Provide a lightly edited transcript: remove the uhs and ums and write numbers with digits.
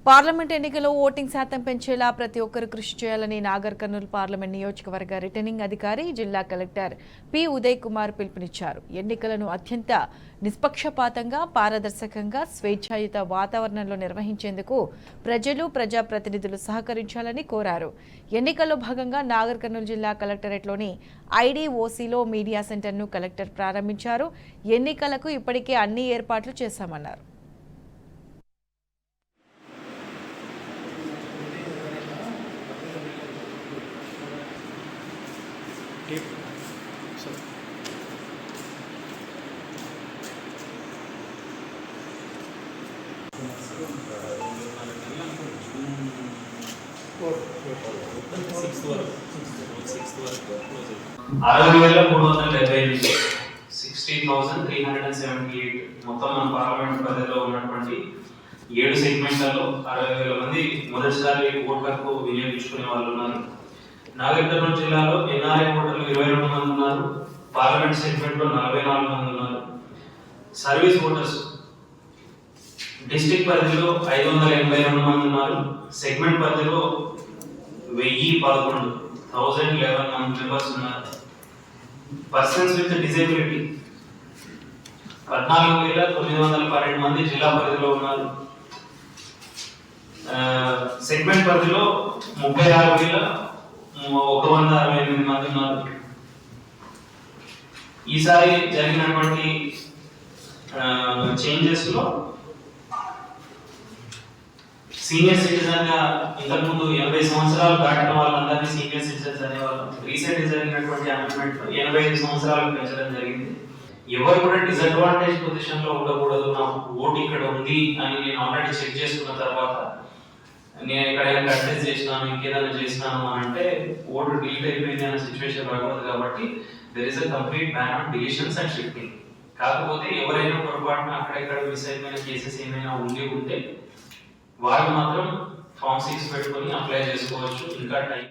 Parliament ఎన్నికల్లో voting శాతం పెంచేలా ప్రతి ఒక్కరూ కృషి చేయాలని నాగర్ కర్నూలు పార్లమెంట్ నియోజకవర్గ రిటర్నింగ్ అధికారి జిల్లా కలెక్టర్ పి ఉదయ్ కుమార్ పిలుపునిచ్చారు. ఎన్నికలను అత్యంత నిష్పక్షపాతంగా, పారదర్శకంగా, స్వేచ్ఛాయుత వాతావరణంలో నిర్వహించేందుకు ప్రజలు, ప్రజాప్రతినిధులు సహకరించాలని కోరారు. ఎన్నికల్లో భాగంగా నాగర్ కర్నూలు జిల్లా కలెక్టరేట్లోని ఐడీఓసీలో మీడియా సెంటర్ను కలెక్టర్ ప్రారంభించారు. ఎన్నికలకు ఇప్పటికే అన్ని ఏర్పాట్లు చేశామన్నారు. మొత్తం మన పార్లమెంట్ పరిధిలో ఉన్నటువంటి 7 సెగ్మెంట్లలో 60,000 మంది మొదటిసారి ఓట్లకు వినియోగించుకునే వాళ్ళు ఉన్నారు. నాగర్ కర్నూలు జిల్లాలో ఎన్ఆర్ఐ ఓటర్లు 22 మంది ఉన్నారు. పార్లమెంట్ సెగ్మెంట్ లో 44 మంది ఉన్నారు. సర్వీస్ ఓటర్స్ డిస్ట్రిక్ట్ పరిధిలో 582 మంది ఉన్నారు. సెగ్మెంట్ పరిధిలో 1011 మెంబర్స్ ఉన్నారు. పర్సన్స్ విత్ డిజేబిలిటీ 14,912 మంది జిల్లా పరిధిలో ఉన్నారు. సెగ్మెంట్ పరిధిలో 36,168 మంది ఉన్నారు. ఈసారి జరిగినటువంటి చేంజెస్ లో సీనియర్ సిటిజన్ గా ఇంతకుముందు 80 సంవత్సరాలు దాటిన వాళ్ళందరినీ సీనియర్ సిటిజన్స్ అనేవాళ్ళు. రీసెంట్ జరిగినటువంటి అమెండ్మెంట్ లో 85 సంవత్సరాలకు పెంచడం జరిగింది. ఎవరు కూడా డిసడ్వాంటేజ్ పొజిషన్ లో ఉండకూడదు. నాకు ఓటు ఇక్కడ ఉంది అని నేను ఆల్రెడీ చెక్ చేసుకున్న తర్వాత నేను ఎక్కడైనా కంటెస్ట్ చేసినాను, ఇంకేదైనా చేసినాను అని అంటే ఓటు డిలీట్ అయిపోయింది అనే సిచ్యువేషన్ రాకూడదు. కాబట్టి there is a complete ban on deletions and shifting. కాకపోతే ఎవరైనా పొరపాటున అక్కడెక్కడ మిస్ అయిపోయిన కేసెస్ ఏమైనా ఉంటే వాళ్ళు మాత్రం ఫామ్ 6 పెట్టుకొని అప్లై చేసుకోవచ్చు. ఇంకా టైం